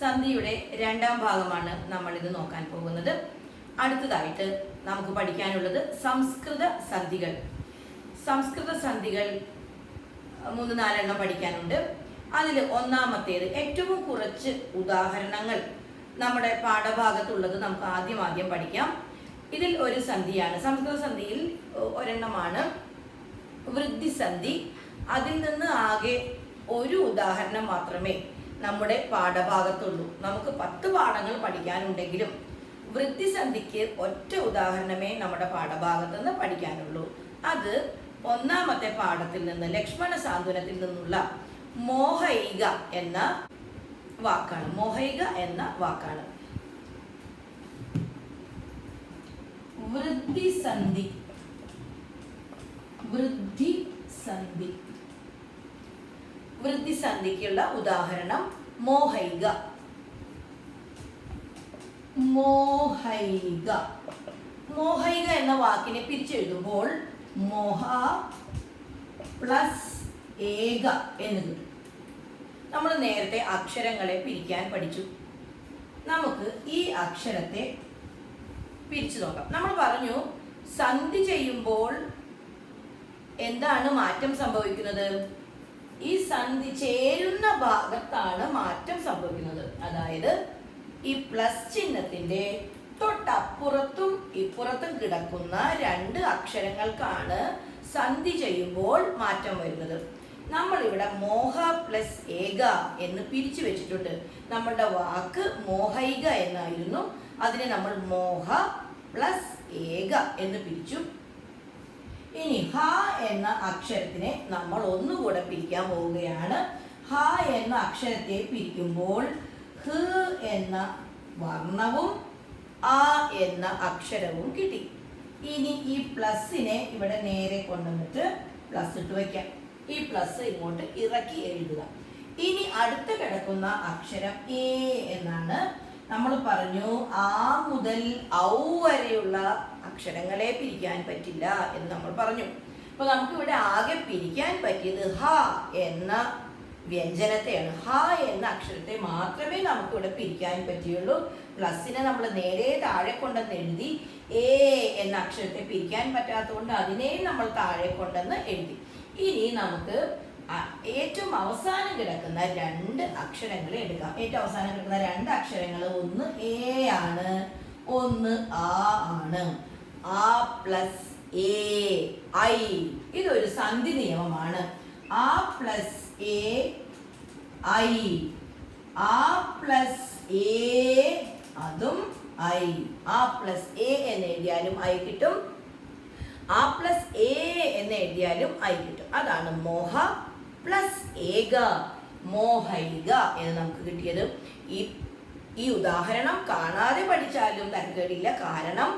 സന്ധിയുടെ രണ്ടാം ഭാഗമാണ് നമ്മൾ ഇത് നോക്കാൻ പോകുന്നത്. അടുത്തതായിട്ട് നമുക്ക് പഠിക്കാനുള്ളത് സംസ്കൃത സന്ധികൾ. സംസ്കൃത സന്ധികൾ 3-4 എണ്ണം പഠിക്കാനുണ്ട്. അതിൽ ഒന്നാമത്തേത് ഏറ്റവും കുറച്ച് ഉദാഹരണങ്ങൾ നമ്മുടെ പാഠഭാഗത്തുള്ളത് നമുക്ക് ആദ്യം പഠിക്കാം. ഇതിൽ ഒരു സന്ധിയാണ്, സംസ്കൃത സന്ധിയിൽ ഒരെണ്ണമാണ് വൃദ്ധിസന്ധി. അതിൽ നിന്ന് ആകെ ഒരു ഉദാഹരണം മാത്രമേ നമ്മുടെ പാഠഭാഗത്തുള്ളൂ. നമുക്ക് 10 പാഠങ്ങൾ പഠിക്കാനുണ്ടെങ്കിലും വൃദ്ധിസന്ധിക്ക് ഒറ്റ ഉദാഹരണമേ നമ്മുടെ പാഠഭാഗത്ത് നിന്ന് പഠിക്കാനുള്ളൂ. അത് ഒന്നാമത്തെ പാഠത്തിൽ നിന്ന് ലക്ഷ്മണ സാന്ത്വനത്തിൽ നിന്നുള്ള മോഹൈക എന്ന വാക്കാണ്. മോഹൈക എന്ന വാക്കാണ്. വൃദ്ധിസന്ധി, വൃദ്ധിസന്ധി, വൃദ്ധിസന്ധിക്കുള്ള ഉദാഹരണം മോഹൈക. മോഹൈക, മോഹൈക എന്ന വാക്കിനെ പിരിച്ചെഴുതുമ്പോൾ മോഹ പ്ലസ് ഏക എന്ന് കിട്ടും. നമ്മൾ നേരത്തെ അക്ഷരങ്ങളെ പിരിക്കാൻ പഠിച്ചു. നമുക്ക് ഈ അക്ഷരത്തെ പിരിച്ചു നോക്കാം. നമ്മൾ പറഞ്ഞു സന്ധി ചെയ്യുമ്പോൾ എന്താണ് മാറ്റം സംഭവിക്കുന്നത്? ഈ സന്ധി ചേരുന്ന ഭാഗത്താണ് മാറ്റം സംഭവിക്കുന്നത്. അതായത് ഈ പ്ലസ് ചിഹ്നത്തിന്റെ തൊട്ടപ്പുറത്തും ഇപ്പുറത്തും കിടക്കുന്ന 2 അക്ഷരങ്ങൾക്കാണ് സന്ധി ചെയ്യുമ്പോൾ മാറ്റം വരുന്നത്. നമ്മൾ ഇവിടെ മോഹ പ്ലസ് ഏക എന്ന് പിരിച്ചു വെച്ചിട്ടുണ്ട്. നമ്മളുടെ വാക്ക് മോഹൈക എന്നായിരുന്നു. അതിനെ നമ്മൾ മോഹ പ്ലസ് ഏക എന്ന് പിരിച്ചു. ഇനി ഹ എന്ന അക്ഷരത്തിനെ നമ്മൾ ഒന്നുകൂടെ പിരിക്കാൻ പോവുകയാണ്. ഹ എന്ന അക്ഷരത്തെ പിരിക്കുമ്പോൾ ഹ എന്ന വർണ്ണവും ആ എന്ന അക്ഷരവും കിട്ടി. ഇനി ഈ പ്ലസിനെ ഇവിടെ നേരെ കൊണ്ടുവന്നിട്ട് പ്ലസ് ഇട്ട് വയ്ക്കാം. ഈ പ്ലസ് ഇങ്ങോട്ട് ഇറക്കി എഴുതുക. ഇനി അടുത്ത് കിടക്കുന്ന അക്ഷരം എ എന്നാണ്. നമ്മൾ പറഞ്ഞു ആ മുതൽ ഔ വരെയുള്ള അക്ഷരങ്ങളെ പിരിക്കാൻ പറ്റില്ല എന്ന് നമ്മൾ പറഞ്ഞു. അപ്പൊ നമുക്കിവിടെ ആകെ പിരിക്കാൻ പറ്റിയത് ഹ എന്ന വ്യഞ്ജനത്തെയാണ്. ഹ എന്ന അക്ഷരത്തെ മാത്രമേ നമുക്കിവിടെ പിരിക്കാൻ പറ്റുള്ളൂ. പ്ലസിനെ നമ്മൾ നേരെ താഴെ കൊണ്ടെന്ന് എഴുതി. എ എന്ന അക്ഷരത്തെ പിരിക്കാൻ പറ്റാത്തതുകൊണ്ട് അതിനെയും നമ്മൾ താഴെ കൊണ്ടെന്ന് എഴുതി. ഇനി നമുക്ക് ഏറ്റവും അവസാനം കിടക്കുന്ന 2 അക്ഷരങ്ങൾ എടുക്കാം. ഏറ്റവും അവസാനം കിടക്കുന്ന 2 അക്ഷരങ്ങൾ ഒന്ന് എ ആണ്, ഒന്ന് ആ ആണ്. ആ പ്ലസ് എ ഐ, ഇതൊരു സന്ധി നിയമമാണ്. ആ പ്ലസ് എ ഐ, ആ പ്ലസ് എ അതും ഐ. ആ പ്ലസ് എ എന്ന് എഴുതിയാലും ഐ കിട്ടും, ആ പ്ലസ് എ എന്ന് എഴുതിയാലും ഐ കിട്ടും. അതാണ് മോഹ പ്ലസ് ഏക, മോഹൈക എന്ന് നമുക്ക് കിട്ടിയത്. ഈ ഉദാഹരണം കാണാതെ പഠിച്ചാലും തരക്കേടില്ല. കാരണം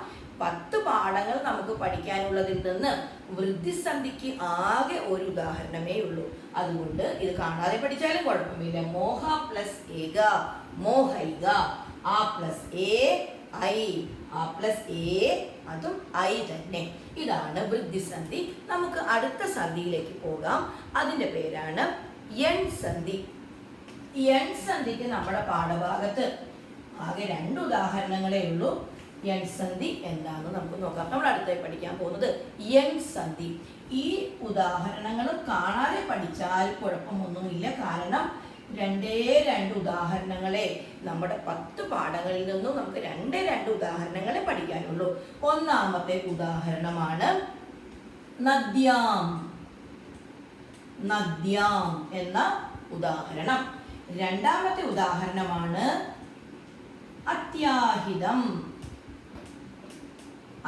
10 പാഠങ്ങൾ നമുക്ക് പഠിക്കാനുള്ളതിൽ നിന്ന് വൃദ്ധിസന്ധിക്ക് ആകെ ഒരു ഉദാഹരണമേ ഉള്ളൂ. അതുകൊണ്ട് ഇത് കാണാതെ പഠിച്ചാലും കുഴപ്പമില്ല. മോഹ പ്ലസ് ഏക, മോഹൈക. ആ പ്ലസ് എ ഐ, ആ പ്ലസ് എ അതും ഐ തന്നെ. ഇതാണ് വൃദ്ധിസന്ധി. നമുക്ക് അടുത്ത സന്ധിയിലേക്ക് പോകാം. അതിൻ്റെ പേരാണ് യൺ സന്ധി. യൺ സന്ധിക്ക് നമ്മുടെ പാഠഭാഗത്ത് ആകെ 2 ഉദാഹരണങ്ങളേ ഉള്ളൂ. യൺ സന്ധി എന്താണെന്ന് നമുക്ക് നോക്കാം. നമ്മൾ അടുത്തായി പഠിക്കാൻ പോകുന്നത് യൺ സന്ധി. ഈ ഉദാഹരണങ്ങൾ കാണാതെ പഠിച്ചാൽ കുഴപ്പമൊന്നുമില്ല. കാരണം 2 ഉദാഹരണങ്ങളെ നമ്മുടെ 10 പാഠങ്ങളിൽ നിന്നും നമുക്ക് 2 ഉദാഹരണങ്ങളെ പഠിക്കാനുള്ളൂ. ഒന്നാമത്തെ ഉദാഹരണമാണ് നദ്യാം. നദ്യാം എന്ന ഉദാഹരണം. രണ്ടാമത്തെ ഉദാഹരണമാണ് അത്യാഹിതം.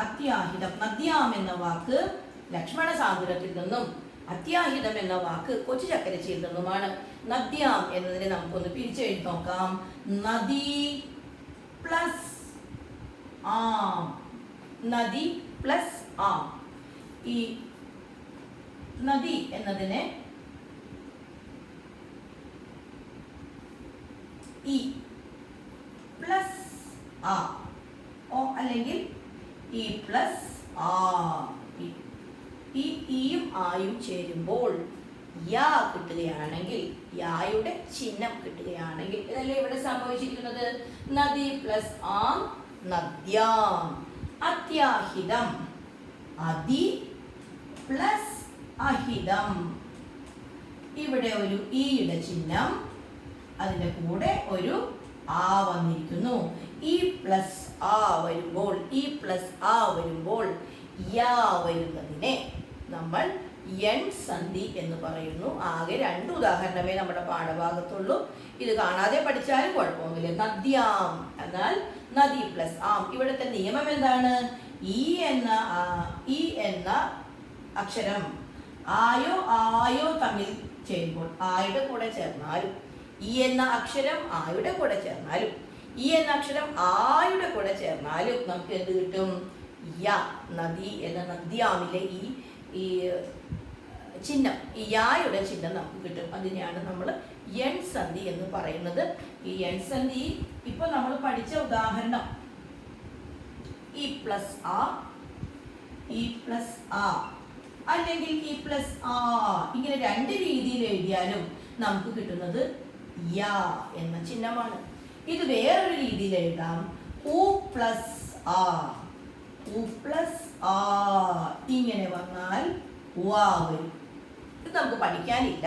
അത്യാഹിതം. നദ്യാം എന്ന വാക്ക് ലക്ഷ്മണ സാന്ത്വനത്തിൽ നിന്നും അത്യാഹിതം എന്ന വാക്ക് കൊച്ചു ചക്കരച്ചിയിൽ നിന്നുമാണ്. നദ്യാം എന്നതിനെ നമുക്കൊന്ന് പിരിച്ചെഴുതി നോക്കാം. നദി പ്ലസ് ആം, നദി പ്ലസ് ആം. ഈ നദി എന്നതിനെ ഇ പ്ലസ് ആ, ഓ അല്ലെങ്കിൽ ഇ പ്ലസ് ആ. ഈ ഇയും ആയും ചേരുമ്പോൾ യാ കിട്ടുകയാണെങ്കിൽ, യായുടെ ചിഹ്നം കിട്ടുകയാണെങ്കിൽ, ഇതല്ലേ ഇവിടെ സംഭവിച്ചിരിക്കുന്നത്. നദി പ്ലസ് ആം നദ്യാം. അത്യാഹിതം അതി പ്ലസ് അഹിതം. ഇവിടെ ഒരു ഈയുടെ ചിഹ്നം, അതിൻ്റെ കൂടെ ഒരു ആ വന്നിരിക്കുന്നു. ഈ പ്ലസ് ആ വരുമ്പോൾ, ഈ പ്ലസ് ആ വരുമ്പോൾ യാ വരുന്നതിനെ നമ്മൾ എൻ സന്ധി എന്ന് പറയുന്നു. ആകെ 2 ഉദാഹരണമേ നമ്മുടെ പാഠഭാഗത്തുള്ളൂ. ഇത് കാണാതെ പഠിച്ചാലും കുഴപ്പമൊന്നുമില്ല. നദ്യാം എന്നാൽ നദി പ്ലസ് ആം. ഇവിടുത്തെ നിയമം എന്താണ്? ഈ എന്ന അക്ഷരം ആയോ തമ്മിൽ ചേരുമ്പോൾ, ആയുടെ കൂടെ ചേർന്നാലും, ഈ എന്ന അക്ഷരം ആയുടെ കൂടെ ചേർന്നാലും, ഈ എന്ന അക്ഷരം ആയുടെ കൂടെ ചേർന്നാലും നമുക്ക് എന്ത് കിട്ടും? യ. നദി എന്ന നദ്യാമിലെ ഈ ചിഹ്നം, ഈ യായുടെ ചിഹ്നം നമുക്ക് കിട്ടും. അതിനെയാണ് നമ്മൾ എൻ സന്ധി എന്ന് പറയുന്നത്. ഈ എൻ സന്ധി ഇപ്പൊ നമ്മൾ പഠിച്ച ഉദാഹരണം ഇ പ്ലസ് ആ, ഇ പ്ലസ് ആ അല്ലെങ്കിൽ ഇ പ്ലസ് ആ, ഇങ്ങനെ 2 രീതിയിൽ എഴുതിയാലും നമുക്ക് കിട്ടുന്നത് യാ എന്ന ചിഹ്നമാണ്. ഇത് വേറൊരു രീതിയിൽ എഴുതാം. ഉ പ്ലസ് ആ, ഉ പ്ലസ് ആ ഇങ്ങനെ വന്നാൽ വാ വരും. ഇത് നമുക്ക് പഠിക്കാനില്ല,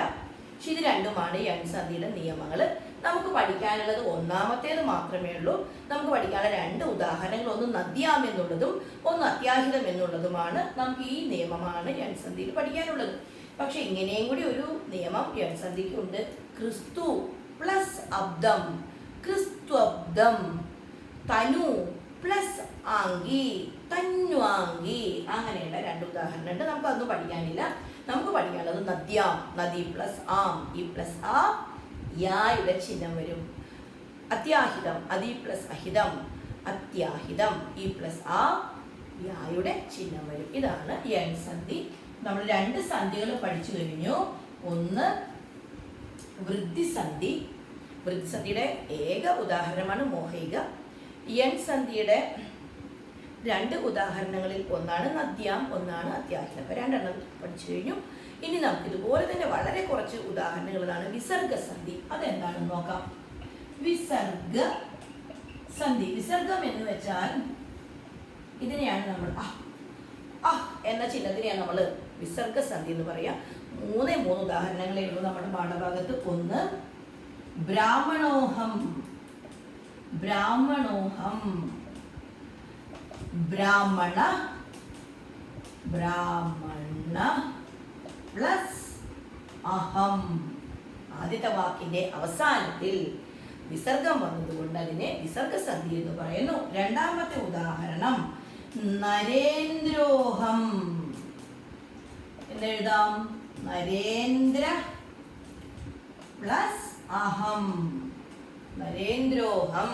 പക്ഷെ ഇത് രണ്ടുമാണ് എൻ സന്ധിയുടെ നിയമങ്ങൾ. നമുക്ക് പഠിക്കാനുള്ളത് ഒന്നാമത്തേത് മാത്രമേ ഉള്ളൂ. നമുക്ക് പഠിക്കാനുള്ള 2 ഉദാഹരണങ്ങൾ, ഒന്ന് നദ്യാം എന്നുള്ളതും ഒന്ന് അത്യാഹിതം എന്നുള്ളതുമാണ്. നമുക്ക് ഈ നിയമമാണ് എൻ സന്ധിയിൽ പഠിക്കാനുള്ളത്. പക്ഷെ ഇങ്ങനെയും കൂടി ഒരു നിയമം എൻ സന്ധിക്കുണ്ട്. ക്രിസ്തു പ്ലസ് അബ്ദം, ക്രിസ്ത്വബ്ദം. തനു പ്ലസ് ആംഗി, തന്വാംഗി. അങ്ങനെയുള്ള 2 ഉദാഹരണം ഉണ്ട്. നമുക്ക് അതൊന്നും പഠിക്കാനില്ല. നമുക്ക് പഠിക്കാനുള്ളത് നദ്യാം, നദി പ്ലസ് ആം, ഈ പ്ലസ് ആ, യായുടെ ചിഹ്നം വരും. അത്യാഹിതം അതി പ്ലസ് അഹിതം, അത്യാഹിതം ഈ പ്ലസ് ആ, യായുടെ ചിഹ്നം വരും. ഇതാണ് എൻ സന്ധി. നമ്മൾ 2 സന്ധികൾ പഠിച്ചു കഴിഞ്ഞു. ഒന്ന് വൃദ്ധിസന്ധി. വൃദ്ധിസന്ധിയുടെ ഏക ഉദാഹരണമാണ് മോഹൈക. എൻ സന്ധിയുടെ 2 ഉദാഹരണങ്ങളിൽ ഒന്നാണ് നദ്യാം, ഒന്നാണ് അത്യാഹിതം. അപ്പോൾ 2 എണ്ണം പഠിച്ചു കഴിഞ്ഞു. ഇനി നമുക്ക് ഇതുപോലെ തന്നെ വളരെ കുറച്ച് ഉദാഹരണങ്ങളാണ് വിസർഗസന്ധി. അതെന്താണെന്ന് നോക്കാം. വിസർഗ സന്ധി. വിസർഗം എന്ന് വെച്ചാൽ ഇതിനെയാണ് നമ്മൾ എന്ന ചിഹ്നത്തിനെയാണ് നമ്മൾ വിസർഗസന്ധി എന്ന് പറയാം. 3 ഉദാഹരണങ്ങളേ ഉള്ളൂ നമ്മുടെ പാഠഭാഗത്ത്. ഒന്ന് ബ്രാഹ്മണോഹം, ബ്രാഹ്മണോഹം. ബ്രാഹ്മണ, ബ്രാഹ്മണ പ്ലസ് അഹം. ആദ്യത്തെ വാക്കിന്റെ അവസാനത്തിൽ വിസർഗം വന്നതുകൊണ്ട് അതിനെ വിസർഗസന്ധി എന്ന് പറയുന്നു. രണ്ടാമത്തെ ഉദാഹരണം നരേന്ദ്രോഹം എന്നെഴുതാം. നരേന്ദ്ര പ്ലസ് അഹം, നരേന്ദ്രോഹം.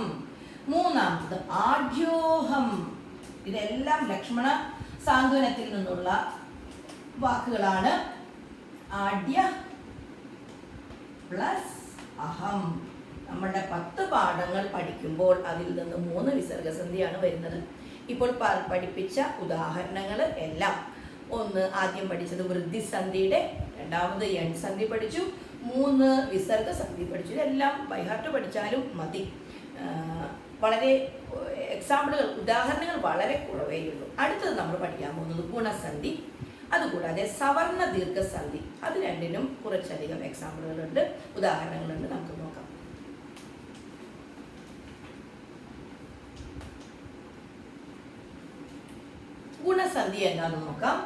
മൂന്നാമത് ആഢ്യോഹം. ഇതെല്ലാം ലക്ഷ്മണ സാന്ത്വനത്തിൽ നിന്നുള്ള വാക്കുകളാണ്. ആഢ്യ പ്ലസ് അഹം. നമ്മളുടെ 10 പാഠങ്ങൾ പഠിക്കുമ്പോൾ അതിൽ നിന്ന് 3 വിസർഗസന്ധിയാണ് വരുന്നത്. ഇപ്പോൾ പഠിപ്പിച്ച ഉദാഹരണങ്ങൾ എല്ലാം, ഒന്ന് ആദ്യം പഠിച്ചത് വൃദ്ധിസന്ധിയുടെ, രണ്ടാമത് എൻ സന്ധി പഠിച്ചു, 3 വിസർഗസന്ധി പഠിച്ചു. ഇതെല്ലാം ബൈഹാർട്ട് പഠിച്ചാലും മതി. വളരെ എക്സാമ്പിളുകൾ, ഉദാഹരണങ്ങൾ വളരെ കുറവേയുള്ളൂ. അടുത്തത് നമ്മൾ പഠിക്കാൻ പോകുന്നത് ഗുണസന്ധി. അതുകൂടാതെ സവർണ ദീർഘസന്ധി. അത് രണ്ടിനും കുറച്ചധികം എക്സാമ്പിളുകളുണ്ട്, ഉദാഹരണങ്ങളുണ്ട്. നമുക്ക് നോക്കാം. ഗുണസന്ധി എന്താണെന്ന് നോക്കാം.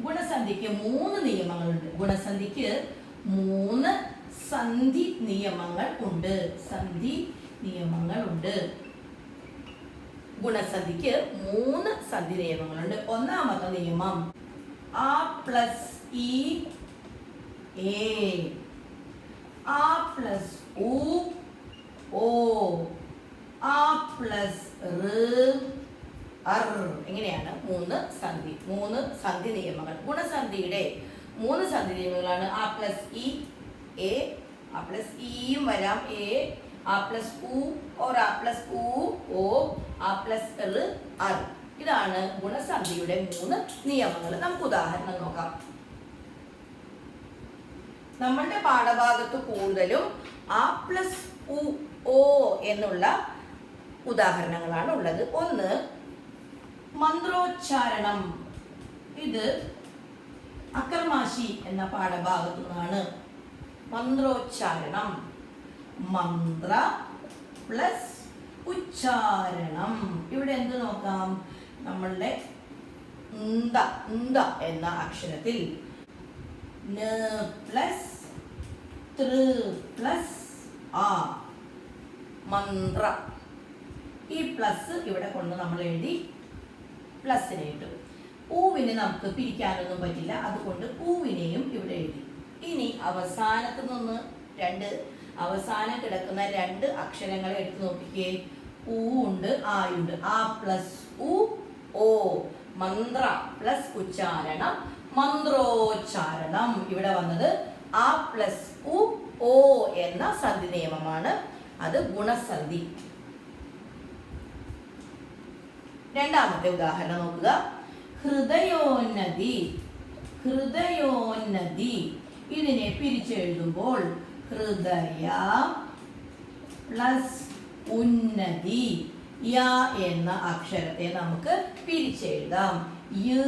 ഗുണസന്ധിക്ക് 3 നിയമങ്ങളുണ്ട്. ഗുണസന്ധിക്ക് 3 സന്ധി നിയമങ്ങൾ ഉണ്ട്. സന്ധി നിയമങ്ങളുണ്ട്. ഗുണസന്ധിക്ക് 3 സന്ധി നിയമങ്ങളുണ്ട്. ഒന്നാമത്തെ നിയമം ആ പ്ലസ് ഇ എ, ആ പ്ലസ് ഉ ഓ, ആ പ്ലസ് എങ്ങനെയാണ് 3 സന്ധി, 3 സന്ധി നിയമങ്ങൾ. ഗുണസന്ധിയുടെ 3 സന്ധി നിയമങ്ങളാണ് ആ പ്ലസ് ഇ എ, ആ പ്ലസ് ഇയും വരാം എ, ആ പ്ലസ് ഉ ഓർ ആ പ്ലസ് ഉ ഓ, ആ പ്ലസ് അർ. ഇതാണ് ഗുണസന്ധിയുടെ 3 നിയമങ്ങൾ. നമുക്ക് ഉദാഹരണം നോക്കാം. നമ്മളുടെ പാഠഭാഗത്ത് കൂടുതലും ആ പ്ലസ് ഉ ഓ എന്നുള്ള ഉദാഹരണങ്ങളാണ് ഉള്ളത്. ഒന്ന് മന്ത്രോച്ചാരണം. ഇത് അക്കർമാശി എന്ന പാഠഭാഗത്തു നിന്നാണ്. മന്ത്രോച്ചാരണം, മന്ത്ര പ്ലസ് ഉച്ചാരണം. ഇവിടെ എന്ത് നോക്കാം? നമ്മളുടെ ന്ത എന്ന അക്ഷരത്തിൽ ന പ്ലസ് തൃ പ്ലസ് ആ, മന്ത്ര. ഈ പ്ലസ് ഇവിടെ കൊണ്ട് നമ്മൾ എഴുതി പ്ലസിനെ ഇട്ടു. ഊവിനെ നമുക്ക് പിരിക്കാനൊന്നും പറ്റില്ല, അതുകൊണ്ട് ഊവിനെയും ഇവിടെ എഴുതി. ഇനി അവസാനത്ത് നിന്ന് അവസാനം കിടക്കുന്ന രണ്ട് അക്ഷരങ്ങളെ എടുത്ത് നോക്കിക്കേ. ഊ ഉണ്ട്, ആയുണ്ട്. ആ പ്ലസ് ഉ ഓ, മന്ത്ര പ്ലസ് ഉച്ചാരണം, മന്ത്രോച്ചാരണം. ഇവിടെ വന്നത് ആ പ്ലസ് ഉ ഓ എന്ന സന്ധി നിയമമാണ്. അത് ഗുണസന്ധി. രണ്ടാമത്തെ ഉദാഹരണം നോക്കുക. ഹൃദയോന്നതി. ഹൃദയോന്നതി ഇതിനെ പിരിച്ചെഴുതുമ്പോൾ ഹൃദയ പ്ലസ് ഉന്നതി, യ എന്ന അക്ഷരത്തെ നമുക്ക് പിരിച്ചെഴുതാം. യു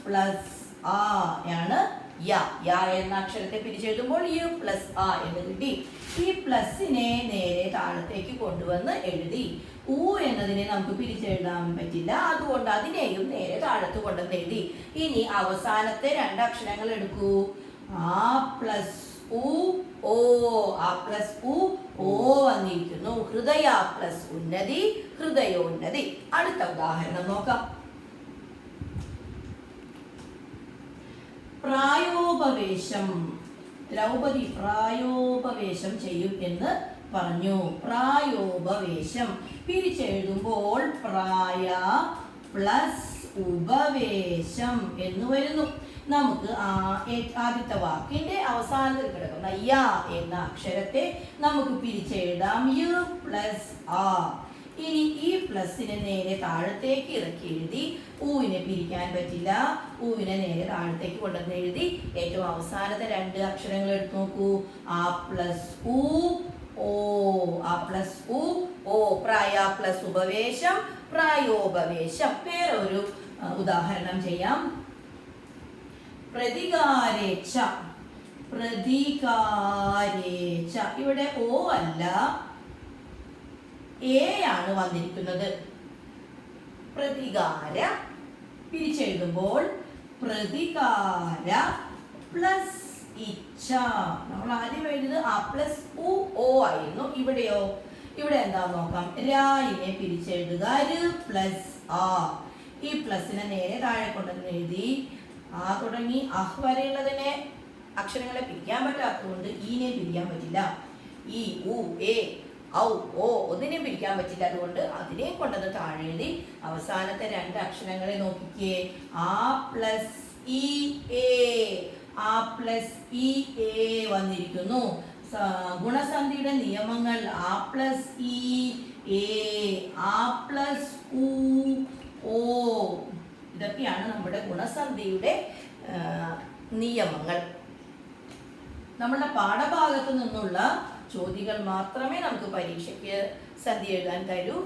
പ്ലസ് ആ ആണ് യ എന്ന അക്ഷരത്തെ പിരിച്ചെഴുതുമ്പോൾ യു പ്ലസ് ആ എന്ന് കിട്ടി. ഈ പ്ലസിനെ നേരെ താഴത്തേക്ക് കൊണ്ടുവന്ന് എഴുതി. ഊ എന്നതിനെ നമുക്ക് പിരിച്ചെഴുതാൻ പറ്റില്ല, അതുകൊണ്ട് അതിനെയും നേരെ താഴത്ത് കൊണ്ടുവന്ന് എഴുതി. ഇനി അവസാനത്തെ രണ്ട് അക്ഷരങ്ങൾ എടുക്കൂ. ആ പ്ലസ് ഉ ഓ, ആ പ്ലസ് ഉ ഓ വന്നിരിക്കുന്നു. ഹൃദയ പ്ലസ് ഉന്നതി, ഹൃദയോന്നതി. അടുത്ത ഉദാഹരണം നോക്കാം. പ്രായോപവേശം. ദ്രൗപദി പ്രായോപവേശം ചെയ്യും എന്ന് പറഞ്ഞു. പ്രായോപവേശം പിരിച്ചെഴുതുമ്പോൾ പ്രായ പ്ലസ് ഉപവേശം എന്ന് വരുന്നു. നമുക്ക് ആദ്യത്തെ വാക്കിന്റെ അവസാനത്തിൽ കിടക്കുന്ന യ എന്ന അക്ഷരത്തെ നമുക്ക് പിരിച്ചെഴുതാം. യു പ്ലസ് ആ. ഇനി ഈ പ്ലസിനെ നേരെ താഴത്തേക്ക് ഇറക്കി എഴുതി. ഊവിനെ പിരിക്കാൻ പറ്റില്ല, ഊവിനെ നേരെ താഴത്തേക്ക് കൊണ്ടുവന്ന് എഴുതി. ഏറ്റവും അവസാനത്തെ രണ്ട് അക്ഷരങ്ങൾ എടുത്തു നോക്കൂ. ആ പ്ലസ് ഉ ഓ, ആ പ്ലസ് ഉ ഓ. പ്രായ പ്ലസ് ഉപവേശം, പ്രായോപവേശം. വേറെ ഒരു ഉദാഹരണം ചെയ്യാം. പ്രതികാരേച്ഛ. പ്രതികാരേച്ഛ ഇവിടെ ഓ അല്ല, എ ആണ് വന്നിരിക്കുന്നത്. പ്രതികാര പിരിച്ചെഴുതുമ്പോൾ പ്രതികാര പ്ലസ് ഇച്ഛ. നമ്മൾ ആദ്യം എഴുതുന്നത് ആ പ്ലസ് ഉ ഓ ആയിരുന്നു. ഇവിടെയോ? ഇവിടെ എന്താ നോക്കാം. രായിനെ പിരിച്ചെഴുതുക. രു പ്ലസ് ആ. ഈ പ്ലസിനെ നേരെ താഴെ കൊണ്ടുവന്ന് എഴുതി. ആ തുടങ്ങി അഹ് വരെയുള്ളതിനെ അക്ഷരങ്ങളെ പിരിക്കാൻ പറ്റാത്തതുകൊണ്ട് ഈനെ പിരിക്കാൻ പറ്റില്ല. ഈ ഉ എ ഔ ഓ ഒന്നിനെയും പിരിക്കാൻ പറ്റില്ല, അതുകൊണ്ട് അതിനെ കൊണ്ടത് താഴെ എഴുതി. അവസാനത്തെ രണ്ട് അക്ഷരങ്ങളെ നോക്കിക്കേ. ആ പ്ലസ് ഇ എ, ആ പ്ലസ് ഇ എ വന്നിരിക്കുന്നു. ഗുണസന്ധിയുടെ നിയമങ്ങൾ ആ പ്ലസ് ഇ എ, ആ പ്ലസ് ഉ ഓ, ഇതൊക്കെയാണ് നമ്മുടെ ഗുണസന്ധിയുടെ നിയമങ്ങൾ. നമ്മളുടെ പാഠഭാഗത്ത് നിന്നുള്ള ചോദ്യങ്ങൾ മാത്രമേ നമുക്ക് പരീക്ഷയ്ക്ക് സന്ധി എഴുതാൻ തരൂ.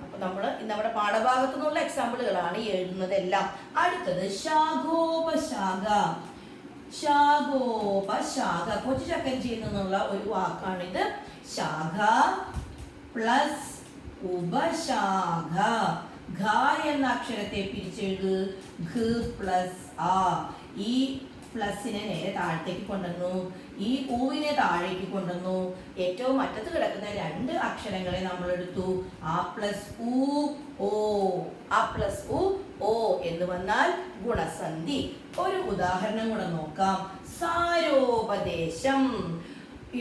അപ്പൊ നമ്മൾ നമ്മുടെ പാഠഭാഗത്തു നിന്നുള്ള എക്സാമ്പിളുകളാണ് എഴുതുന്നതെല്ലാം. അടുത്തത് ശാഖോപശാഖ. ശാഖോപശാഖ കൊച്ചു ചക്കഞ്ചിയിൽ നിന്നുള്ള ഒരു വാക്കാണിത്. ശാഖ പ്ലസ് ഉപശാഖ. ഘ എന്ന അക്ഷരത്തെ പിരിച്ചെഴുതു. ഘ പ്ലസ് ആ. ഈ പ്ലസിനെ നേരെ താഴത്തേക്ക് കൊണ്ടുവന്നു, ഈ ഊവിനെ താഴേക്ക് കൊണ്ടുവന്നു. ഏറ്റവും അറ്റത്ത് കിടക്കുന്ന രണ്ട് അക്ഷരങ്ങളെ നമ്മൾ എടുത്തു. ആ പ്ലസ് ഉ ഓ, ആ പ്ലസ് ഉ ഓ എന്ന് വന്നാൽ ഗുണസന്ധി. ഒരു ഉദാഹരണം കൂടെ നോക്കാം. സാരോപദേശം.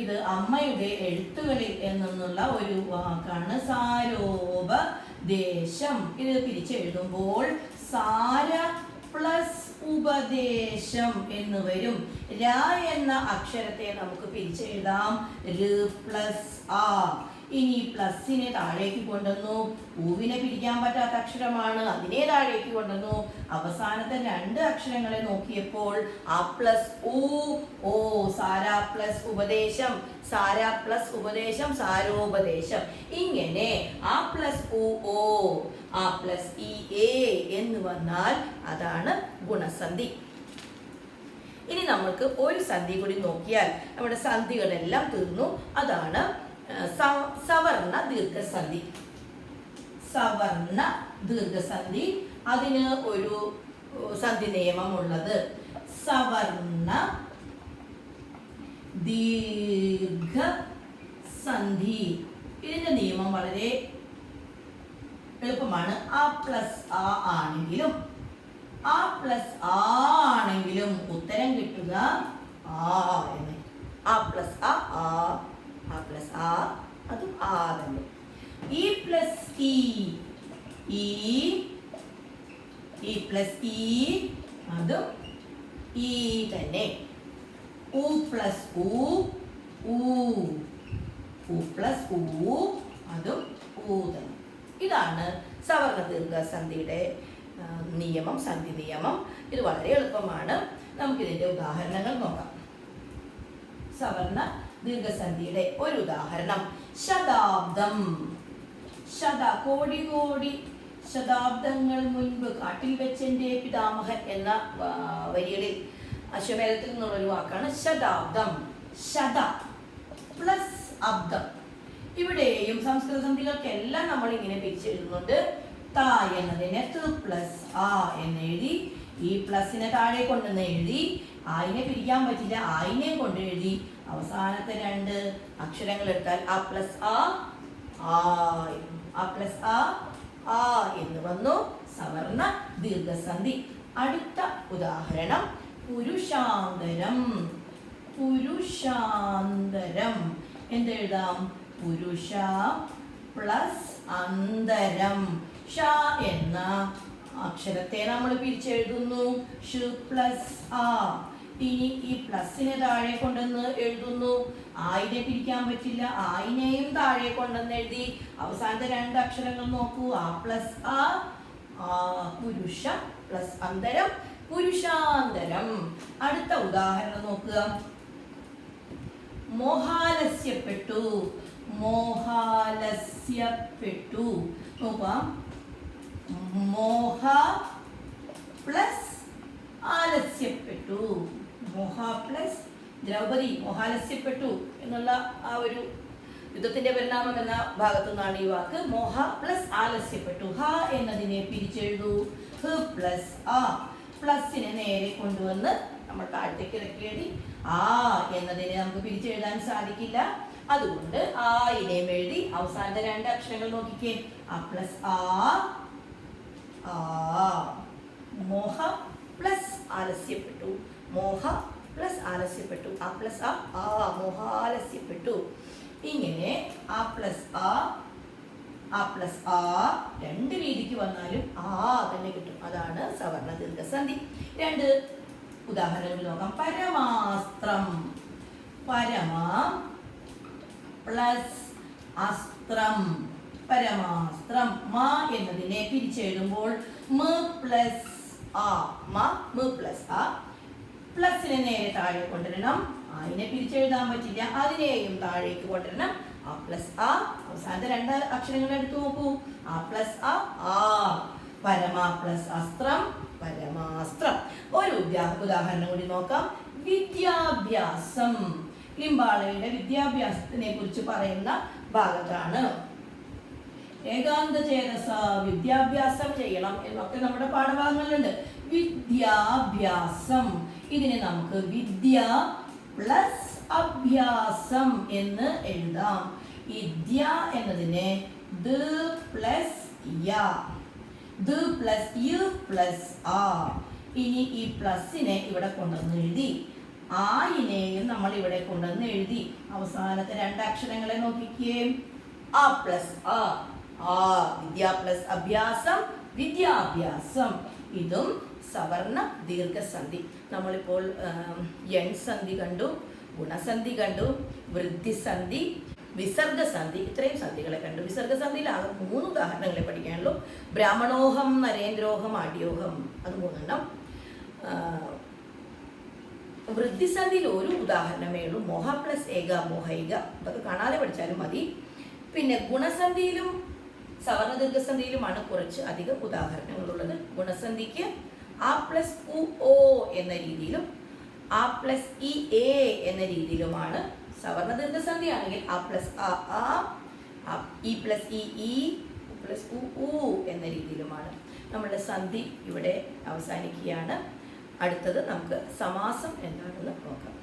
ഇത് അമ്മയുടെ എഴുത്തുകളിൽ എന്നുള്ള ഒരു വാക്കാണ്. സാരോപദേശം. ഇത് പിരിച്ചെഴുതുമ്പോൾ സാര പ്ലസ് ഉപദേശം എന്ന് വരും. ര എന്ന അക്ഷരത്തെ നമുക്ക് പിരിച്ചെഴുതാം. ര് പ്ലസ് ആ. ഇനി പ്ലസിനെ താഴേക്ക് കൊണ്ടുവന്നു. ഊവിനെ പിരിക്കാൻ പറ്റാത്ത അക്ഷരമാണ്, അതിനെ താഴേക്ക് കൊണ്ടുവന്നു. അവസാനത്തെ രണ്ട് അക്ഷരങ്ങളെ നോക്കിയപ്പോൾ ആ പ്ലസ് ഊ ഓ, സാര പ്ലസ് ഉപദേശം, സാര പ്ലസ് ഉപദേശം, സാരോപദേശം. ഇങ്ങനെ ആ പ്ലസ് ഊ ഓ, ആ പ്ലസ് ഇ എ എന്ന് വന്നാൽ അതാണ് ഗുണസന്ധി. ഇനി നമുക്ക് ഒരു സന്ധി കൂടി നോക്കിയാൽ നമ്മുടെ സന്ധികളെല്ലാം തീർന്നു. അതാണ് സവർണ ദീർഘസന്ധി. സവർണ ദീർഘസന്ധി, അതിന് ഒരു സന്ധി നിയമമുള്ളത്. സവർണ ദീർഘസന്ധി, ഇതിന്റെ നിയമം വളരെ എളുപ്പമാണ്. ആ പ്ലസ് ആ ആണെങ്കിലും ആ പ്ലസ് ആ ആണെങ്കിലും ഉത്തരം കിട്ടുക ആ എന്ന്. ആ പ്ലസ് ആ, ആ പ്ലസ് ആ, അതും ആ തന്നെ. E plus E, E plus E, അതും ഇ തന്നെ. ഉ പ്ലസ് ഉ, ഉ പ്ലസ് ഉ, അതും ഊ തന്നെ. ഇതാണ് സവർണ ദീർഘസന്ധിയുടെ നിയമം, സന്ധി നിയമം. ഇത് വളരെ എളുപ്പമാണ്. നമുക്കിതിൻ്റെ ഉദാഹരണങ്ങൾ നോക്കാം. സവർണ ദീർഘസന്ധിയുടെ ഒരു ഉദാഹരണം ശതാബ്ദം. കോടി കോടി ശതാബ്ദങ്ങൾ മുൻപ് കാട്ടിൽ വെച്ചെൻ്റെ പിതാമഹൻ എന്ന വരികളിൽ അശ്വമേധത്തിൽ നിന്നുള്ളൊരു വാക്കാണ് ശതാബ്ദം. ശത പ്ലസ് അബ്ദം. ഇവിടെയും സംസ്കൃത സന്ധികൾക്കെല്ലാം നമ്മൾ ഇങ്ങനെ പിരിച്ചെഴുതുന്നുണ്ട്. ത എന്നതിനെ ത് പ്ലസ് ആ എന്നെഴുതി, ഈ പ്ലസിനെ താഴെ കൊണ്ടുവന്ന് എഴുതി, ആയിനെ പിരിക്കാൻ പറ്റില്ല, ആയിനെ കൊണ്ട് എഴുതി. അവസാനത്തെ രണ്ട് അക്ഷരങ്ങൾ എടുത്താൽ ആ പ്ലസ് ആ, ആ പ്ലസ് ആ എന്ന് വന്നു. സവർണ ദീർഘസന്ധി. അടുത്ത ഉദാഹരണം പുരുഷാന്തരം. പുരുഷാന്തരം എന്തെഴുതാം? പുരുഷ പ്ലസ് അന്തരം. ഷ എന്ന അക്ഷരത്തെ നമ്മൾ പിരിച്ചെഴുതുന്നു. ഷ് പ്ലസ് ആ. ഇനി ഈ പ്ലസിനെ താഴെ കൊണ്ടുവന്ന് എഴുതുന്നു. ആയിനെ പിരിക്കാൻ പറ്റില്ല, ആയിനെയും താഴെ കൊണ്ടുവന്ന് എഴുതി. അവസാനത്തെ രണ്ട് അക്ഷരങ്ങൾ നോക്കൂ. ആ പ്ലസ് ആ, പുരുഷ പ്ലസ് അന്തരം, പുരുഷാന്തരം. അടുത്ത ഉദാഹരണം നോക്കുക. മോഹാലസ്യപ്പെട്ടു. മോഹാലസ്യപ്പെട്ടു. നോക്കാം. മോഹ പ്ലസ് ആലസ്യപ്പെട്ടു. മോഹ പ്ലസ് ദ്രൗപദി മോഹാലസ്യപ്പെട്ടു എന്നുള്ള ആ ഒരു യുദ്ധത്തിന്റെ പരിണാമം എന്ന ഭാഗത്തു നിന്നാണ് ഈ വാക്ക്. മോഹ പ്ലസ് ആലസ്യപ്പെട്ടു. ഹ എന്നതിനെ പിരിച്ചെഴുതൂ. ഹ പ്ലസ് ആ. പ്ലസിനെ നേരെ കൊണ്ടുവന്ന് നമ്മൾ താഴത്തേക്ക് ഇറക്കി എഴുതി. ആ എന്നതിനെ നമുക്ക് പിരിച്ചെഴുതാൻ സാധിക്കില്ല, അതുകൊണ്ട് ആയിനെയും എഴുതി. അവസാനത്തെ രണ്ട് അക്ഷരങ്ങൾ നോക്കിക്കേ. ആ പ്ലസ് ആ, മോഹ പ്ലസ് ആലസ്യപ്പെട്ടു. മോഹ പ്ലസ് ആലസ്യപ്പെട്ടു. ആ പ്ലസ് ആ, മോഹാലസ്യപ്പെട്ടു. ഇങ്ങനെ ആ പ്ലസ് ആ പ്ലസ് ആ രണ്ട് രീതിക്ക് വന്നാലും ആ തന്നെ കിട്ടും. അതാണ് സവർണ ദീർഘസന്ധി. രണ്ട് ഉദാഹരണങ്ങൾ നോക്കാം. പരമാസ്ത്രം. പരമ പ്ലസ് അസ്ത്രം. പരമാസ്ത്രം. മ എന്നതിനെ പിരിച്ചെഴുതുമ്പോൾ മ പ്ലസ് ആ, മ പ്ലസ് ആ. പ്ലസിനെ നേരെ താഴെ കൊണ്ടുവരണം. അതിനെ പിരിച്ചെഴുതാൻ പറ്റില്ല, അതിനെയും താഴേക്ക് കൊണ്ടുവരണം. ആ പ്ലസ് ആ. അവസാനത്തെ രണ്ട് അക്ഷരങ്ങൾ എടുത്തു നോക്കൂ. ആ പ്ലസ് ആ. പരമ പ്ലസ് അസ്ത്രം, പരമാസ്ത്രം. ഒരു ഉദാഹരണം കൂടി നോക്കാം. വിദ്യാഭ്യാസം. ലിംബാളയുടെ വിദ്യാഭ്യാസത്തിനെ കുറിച്ച് പറയുന്ന ഭാഗത്താണ്. ഏകാന്ത ചേതസ വിദ്യാഭ്യാസം ചെയ്യണം എന്നൊക്കെ നമ്മുടെ പാഠഭാഗങ്ങളിലുണ്ട്. വിദ്യാഭ്യാസം, ഇതിനെ നമുക്ക് വിദ്യ പ്ലസ് അഭ്യാസം എന്ന് എഴുതാം. വിദ്യ എന്നതിനെ ദ പ്ലസ് യ, ദ പ്ലസ് യു പ്ലസ് ആ. ഇനി ഈ പ്ലസിനെ ഇവിടെ കൊണ്ടുവന്ന് എഴുതി. ആയിനെയും നമ്മൾ ഇവിടെ കൊണ്ടുവന്ന് എഴുതി. അവസാനത്തെ രണ്ട് അക്ഷരങ്ങളെ നോക്കിക്കേ. ആ പ്ലസ് ആ, വിദ്യ പ്ലസ് അഭ്യാസം, വിദ്യാഭ്യാസം. ഇതും സവർണ ദീർഘസന്ധി. നമ്മളിപ്പോൾ യൺ സന്ധി കണ്ടു, ഗുണസന്ധി കണ്ടു, വൃദ്ധിസന്ധി, വിസർഗസന്ധി. ഇത്രയും സന്ധികളെ കണ്ടു. വിസർഗസന്ധിയിൽ ആകെ 3 ഉദാഹരണങ്ങളെ പഠിക്കാനുള്ളൂ. ബ്രാഹ്മണോഹം, നരേന്ദ്രോഹം, ആഢ്യോഹം, അത് 3 വൃദ്ധിസന്ധിയിൽ ഒരു ഉദാഹരണമേ ഉള്ളൂ. മോഹ പ്ലസ് ഏക, മോഹൈക. അതൊക്കെ കാണാതെ പഠിച്ചാലും മതി. പിന്നെ ഗുണസന്ധിയിലും സവർണ ദീർഘസന്ധിയിലുമാണ് കുറച്ച് അധികം ഉദാഹരണങ്ങളുള്ളത്. ഗുണസന്ധിക്ക് ആ പ്ലസ് ഉ ഓ എന്ന രീതിയിലും ആ പ്ലസ് ഇ എ എന്ന രീതിയിലുമാണ്. സവർണ ദീർഘസന്ധി ആണെങ്കിൽ ആ പ്ലസ് ആ, ഇ പ്ലസ് ഇ പ്ലസ് ഉ എന്ന രീതിയിലുമാണ്. നമ്മളുടെ സന്ധി ഇവിടെ അവസാനിക്കുകയാണ്. അടുത്തത് നമുക്ക് സമാസം എന്താണെന്ന് നോക്കാം.